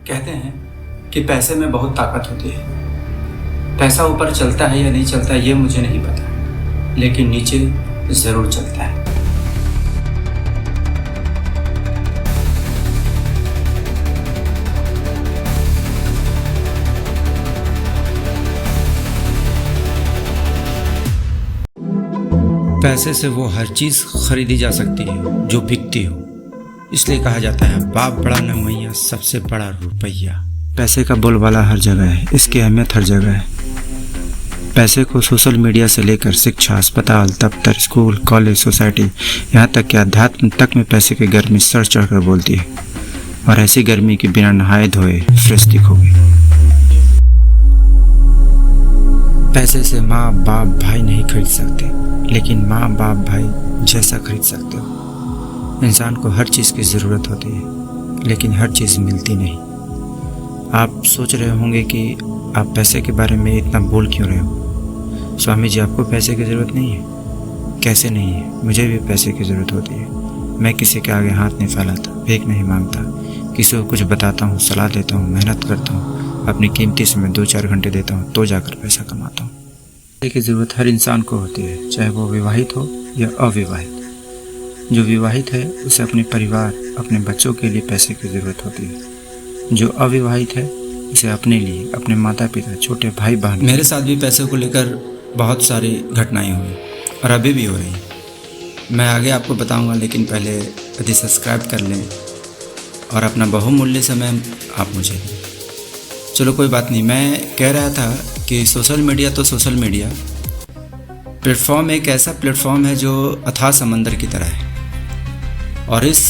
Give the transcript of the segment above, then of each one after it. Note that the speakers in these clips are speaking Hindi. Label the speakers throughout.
Speaker 1: कहते हैं कि पैसे में बहुत ताकत होती है। पैसा ऊपर चलता है या नहीं चलता ये मुझे नहीं पता, लेकिन नीचे ज़रूर चलता है। पैसे से वो हर चीज़ खरीदी जा सकती है जो बिकती हो। इसलिए कहा जाता है बाप बड़ा न मैया, सबसे बड़ा रुपया। पैसे का बोलबाला हर जगह है, इसकी अहमियत हर जगह है। पैसे को सोशल मीडिया से लेकर शिक्षा, अस्पताल, दफ्तर, स्कूल, कॉलेज, सोसाइटी, यहाँ तक कि अध्यात्म तक में पैसे की गर्मी सर चढ़कर बोलती है। और ऐसी गर्मी के बिना नहाए धोए फ्रेश दिखोगे। पैसे से माँ बाप भाई नहीं खरीद सकते, लेकिन माँ बाप भाई जैसा खरीद सकते हो। इंसान को हर चीज़ की ज़रूरत होती है, लेकिन हर चीज़ मिलती नहीं। आप सोच रहे होंगे कि आप पैसे के बारे में इतना बोल क्यों रहे हो। स्वामी जी, आपको पैसे की ज़रूरत नहीं है? कैसे नहीं है, मुझे भी पैसे की ज़रूरत होती है। मैं किसी के आगे हाथ नहीं फैलाता, भीख नहीं मांगता, किसी को कुछ बताता हूँ, सलाह देता हूँ, मेहनत करता हूँ, अपनी कीमती समय 2-4 घंटे देता हूँ तो जाकर पैसा कमाता हूँ। पैसे की ज़रूरत हर इंसान को होती है, चाहे वो विवाहित हो या अविवाहित। जो विवाहित है उसे अपने परिवार, अपने बच्चों के लिए पैसे की ज़रूरत होती है। जो अविवाहित है उसे अपने लिए, अपने माता पिता, छोटे भाई बहन। मेरे साथ भी पैसे को लेकर बहुत सारी घटनाएं हुई और अभी भी हो रही हैं। मैं आगे आपको बताऊंगा, लेकिन पहले यदि सब्सक्राइब कर लें और अपना बहुमूल्य समय आप मुझे दें। चलो कोई बात नहीं। मैं कह रहा था कि सोशल मीडिया तो सोशल मीडिया प्लेटफॉर्म एक ऐसा प्लेटफॉर्म है जो अथाह समंदर की तरह है, और इस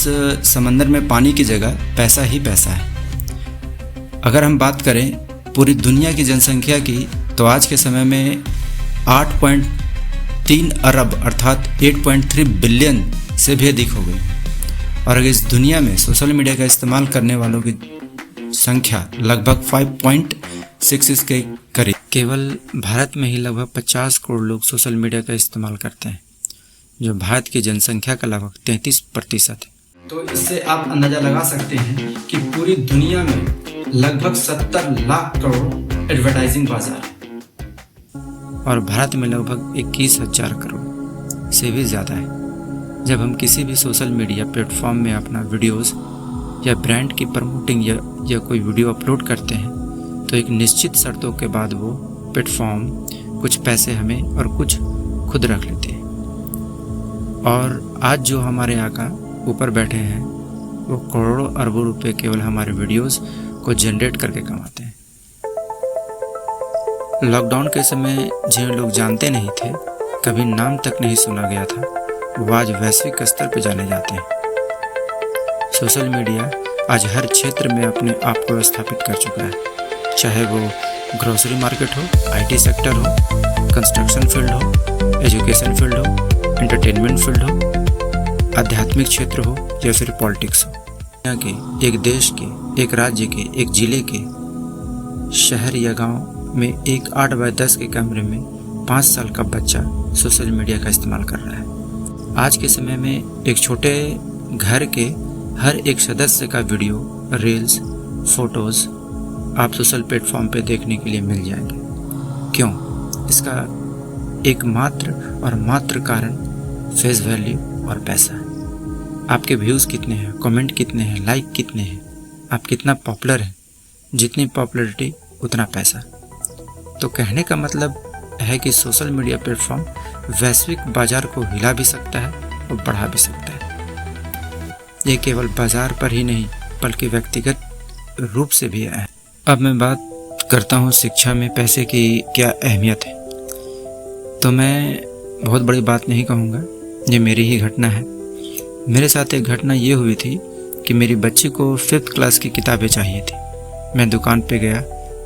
Speaker 1: समंदर में पानी की जगह पैसा ही पैसा है। अगर हम बात करें पूरी दुनिया की जनसंख्या की, तो आज के समय में 8.3 अरब अर्थात 8.3 बिलियन से भी अधिक हो गई। और अगर इस दुनिया में सोशल मीडिया का इस्तेमाल करने वालों की संख्या लगभग 5.66 के करीब। केवल भारत में ही लगभग 50 करोड़ लोग सोशल मीडिया का इस्तेमाल करते हैं, जो भारत की जनसंख्या का लगभग 33% है। तो इससे आप अंदाज़ा लगा सकते हैं कि पूरी दुनिया में लगभग 70 लाख करोड़ एडवर्टाइजिंग बाजार है, और भारत में लगभग 21,000 करोड़ से भी ज़्यादा है। जब हम किसी भी सोशल मीडिया प्लेटफॉर्म में अपना वीडियोस या ब्रांड की प्रमोटिंग या कोई वीडियो अपलोड करते हैं, तो एक निश्चित शर्तों के बाद वो प्लेटफॉर्म कुछ पैसे हमें और कुछ खुद रख लेते हैं। और आज जो हमारे आका ऊपर बैठे हैं वो करोड़ों अरबों रुपए केवल हमारे वीडियोस को जनरेट करके कमाते हैं। लॉकडाउन के समय जिन लोग जानते नहीं थे, कभी नाम तक नहीं सुना गया था, वो आज वैश्विक स्तर पर जाने जाते हैं। सोशल मीडिया आज हर क्षेत्र में अपने आप को स्थापित कर चुका है, चाहे वो ग्रोसरी मार्केट हो, आईटी सेक्टर हो, कंस्ट्रक्शन फील्ड हो, एजुकेशन फील्ड हो, एंटरटेनमेंट फील्ड हो, आध्यात्मिक क्षेत्र हो या फिर पॉलिटिक्स हो। यहाँ के, एक देश के, एक राज्य के, एक जिले के, शहर या गांव में एक 8x10 के कमरे में 5 साल का बच्चा सोशल मीडिया का इस्तेमाल कर रहा है। आज के समय में एक छोटे घर के हर एक सदस्य का वीडियो, रील्स, फोटोज़ आप सोशल प्लेटफॉर्म पे देखने के लिए मिल जाएंगे। क्यों? इसका एकमात्र और मात्र कारण फेस वैल्यू और पैसा है। आपके व्यूज़ कितने हैं, कमेंट कितने हैं, लाइक कितने हैं, आप कितना पॉपुलर हैं। जितनी पॉपुलैरिटी उतना पैसा। तो कहने का मतलब है कि सोशल मीडिया प्लेटफॉर्म वैश्विक बाजार को हिला भी सकता है और बढ़ा भी सकता है। ये केवल बाजार पर ही नहीं बल्कि व्यक्तिगत रूप से भी है। अब मैं बात करता हूँ शिक्षा में पैसे की क्या अहमियत है। तो मैं बहुत बड़ी बात नहीं कहूँगा, ये मेरी ही घटना है। मेरे साथ एक घटना ये हुई थी कि मेरी बच्ची को 5th क्लास की किताबें चाहिए थी। मैं दुकान पे गया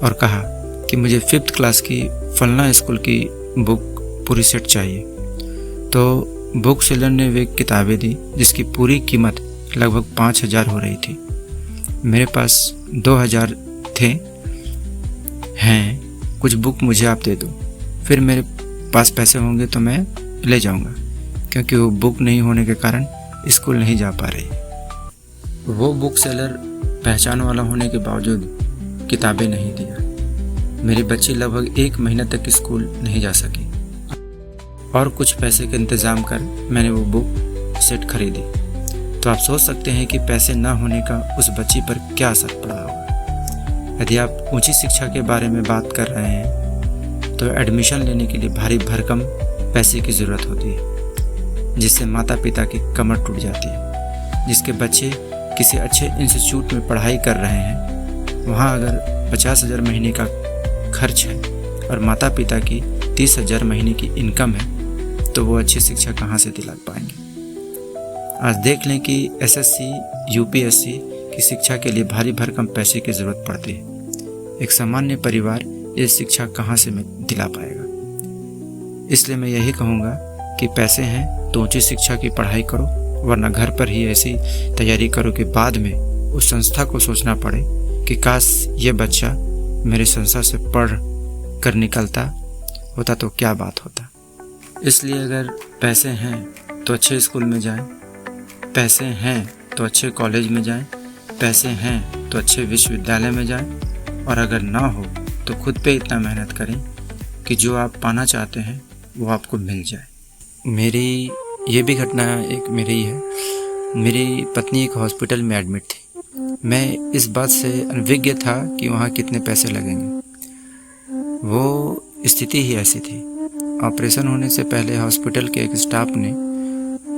Speaker 1: और कहा कि मुझे 5th क्लास की फलना स्कूल की बुक पूरी सेट चाहिए। तो बुक सेलर ने वे किताबें दी जिसकी पूरी कीमत लगभग 5,000 हो रही थी। मेरे पास 2,000 थे। हैं कुछ बुक मुझे आप दे दो, फिर मेरे पास पैसे होंगे तो मैं ले जाऊंगा, क्योंकि वो बुक नहीं होने के कारण स्कूल नहीं जा पा रही। वो बुक सेलर पहचान वाला होने के बावजूद किताबें नहीं दिया। मेरी बच्ची लगभग 1 महीने तक स्कूल नहीं जा सकी और कुछ पैसे का इंतज़ाम कर मैंने वो बुक सेट खरीदी। तो आप सोच सकते हैं कि पैसे ना होने का उस बच्ची पर क्या असर पड़ा होगा। यदि आप ऊंची शिक्षा के बारे में बात कर रहे हैं तो एडमिशन लेने के लिए भारी भरकम पैसे की ज़रूरत होती है, जिससे माता पिता की कमर टूट जाती है। जिसके बच्चे किसी अच्छे इंस्टीट्यूट में पढ़ाई कर रहे हैं, वहाँ अगर 50,000 महीने का खर्च है और माता पिता की 30,000 महीने की इनकम है, तो वो अच्छी शिक्षा कहाँ से दिला पाएंगे। आज देख लें कि एसएससी, यूपीएससी की शिक्षा के लिए भारी भरकम पैसे की ज़रूरत पड़ती है। एक सामान्य परिवार ये शिक्षा कहाँ से दिला पाएगा। इसलिए मैं यही कहूँगा कि पैसे हैं तो ऊंची शिक्षा की पढ़ाई करो, वरना घर पर ही ऐसी तैयारी करो कि बाद में उस संस्था को सोचना पड़े कि काश ये बच्चा मेरे संस्था से पढ़ कर निकलता होता तो क्या बात होता। इसलिए अगर पैसे हैं तो अच्छे स्कूल में जाएं, पैसे हैं तो अच्छे कॉलेज में जाएं, पैसे हैं तो अच्छे विश्वविद्यालय में जाएं, और अगर ना हो तो खुद पे इतना मेहनत करें कि जो आप पाना चाहते हैं वो आपको मिल जाए। मेरी ये भी घटना एक मेरी ही है। मेरी पत्नी एक हॉस्पिटल में एडमिट थी। मैं इस बात से अनभिज्ञ था कि वहाँ कितने पैसे लगेंगे। वो स्थिति ही ऐसी थी। ऑपरेशन होने से पहले हॉस्पिटल के एक स्टाफ ने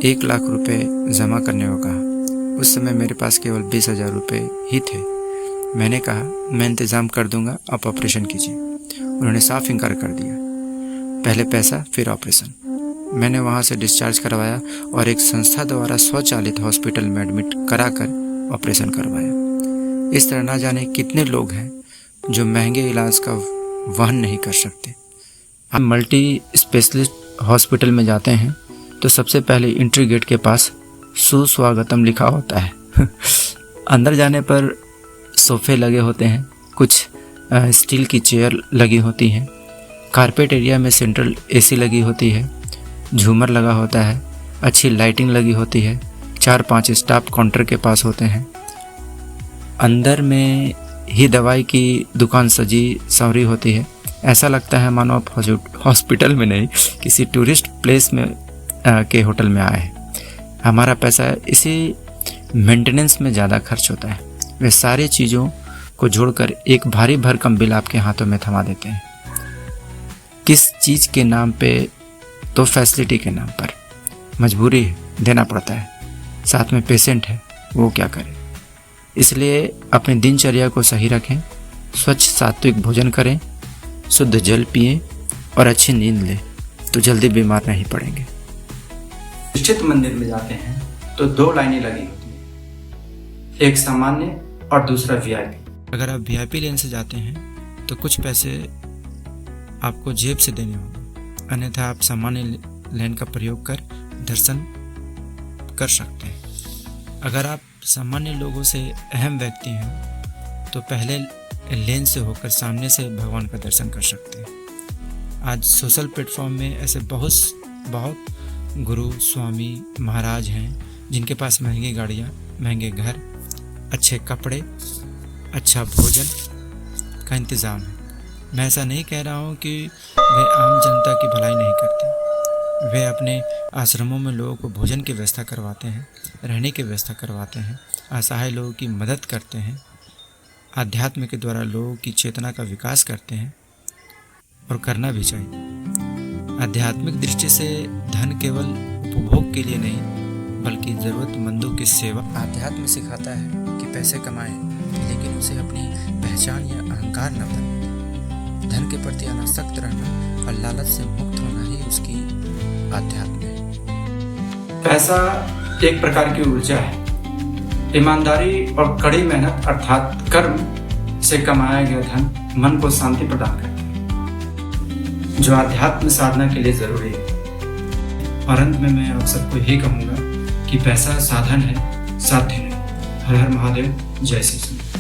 Speaker 1: 1 लाख रुपए जमा करने को कहा। उस समय मेरे पास केवल 20,000 रुपये ही थे। मैंने कहा मैं इंतज़ाम कर दूंगा, आप ऑपरेशन कीजिए। उन्होंने साफ इनकार कर दिया। पहले पैसा फिर ऑपरेशन। मैंने वहाँ से डिस्चार्ज करवाया और एक संस्था द्वारा स्वचालित हॉस्पिटल में एडमिट कराकर ऑपरेशन करवाया। इस तरह ना जाने कितने लोग हैं जो महंगे इलाज का वहन नहीं कर सकते। हम मल्टी स्पेशलिस्ट हॉस्पिटल में जाते हैं तो सबसे पहले एंट्री गेट के पास सुस्वागतम लिखा होता है। अंदर जाने पर सोफे लगे होते हैं, कुछ स्टील की चेयर लगी होती हैं, कारपेट एरिया में सेंट्रल एसी लगी होती है, झूमर लगा होता है, अच्छी लाइटिंग लगी होती है, 4-5 स्टाफ काउंटर के पास होते हैं। अंदर में ही दवाई की दुकान सजी संवरी होती है। ऐसा लगता है मानो आप हॉस्पिटल में नहीं किसी टूरिस्ट प्लेस में के होटल में आए हैं। हमारा पैसा इसी मेंटेनेंस में ज़्यादा खर्च होता है। वे सारी चीज़ों को जोड़कर एक भारी भरकम बिल आपके हाथों में थमा देते हैं। किस चीज़ के नाम पे? तो फैसिलिटी के नाम पर। मजबूरी है, देना पड़ता है। साथ में पेशेंट है, वो क्या करे। इसलिए अपनी दिनचर्या को सही रखें, स्वच्छ सात्विक भोजन करें, शुद्ध जल पिएं और अच्छी नींद लें, तो जल्दी बीमार नहीं पड़ेंगे। प्रतिष्ठित मंदिर में जाते हैं तो 2 लाइनें लगी होती हैं, एक सामान्य और दूसरा वीआईपी। अगर आप वीआईपी लेन से जाते हैं तो कुछ पैसे आपको जेब से देने होंगे, अन्यथा आप सामान्य लेन का प्रयोग कर दर्शन कर सकते हैं। अगर आप सामान्य लोगों से अहम व्यक्ति हैं तो पहले लेन से होकर सामने से भगवान का दर्शन कर सकते हैं। आज सोशल प्लेटफॉर्म में ऐसे बहुत गुरु, स्वामी, महाराज हैं जिनके पास महंगी गाड़ियाँ, महंगे घर, अच्छे कपड़े, अच्छा भोजन का इंतज़ाम है। मैं ऐसा नहीं कह रहा हूँ कि वे आम जनता की भलाई नहीं करते। वे अपने आश्रमों में लोगों को भोजन की व्यवस्था करवाते हैं, रहने की व्यवस्था करवाते हैं, असहाय लोगों की मदद करते हैं, आध्यात्म के द्वारा लोगों की चेतना का विकास करते हैं, और करना भी चाहिए। आध्यात्मिक दृष्टि से धन केवल उपभोग के लिए नहीं बल्कि ज़रूरतमंदों की सेवा। आध्यात्म सिखाता है कि पैसे कमाएं, लेकिन उसे अपनी पहचान या अहंकार न बने। धन के प्रति अनासक्त रहना और लालच से मुक्त होना ही उसकी आध्यात्म है। पैसा एक प्रकार की ऊर्जा है। ईमानदारी और कड़ी मेहनत अर्थात कर्म से कमाया गया धन मन को शांति प्रदान करता है, जो आध्यात्म साधना के लिए जरूरी है। और अंत में मैं आप सबको यही कहूँगा कि पैसा साधन है, साध्य नहीं। हर हर महादेव, जय श्री कृष्ण।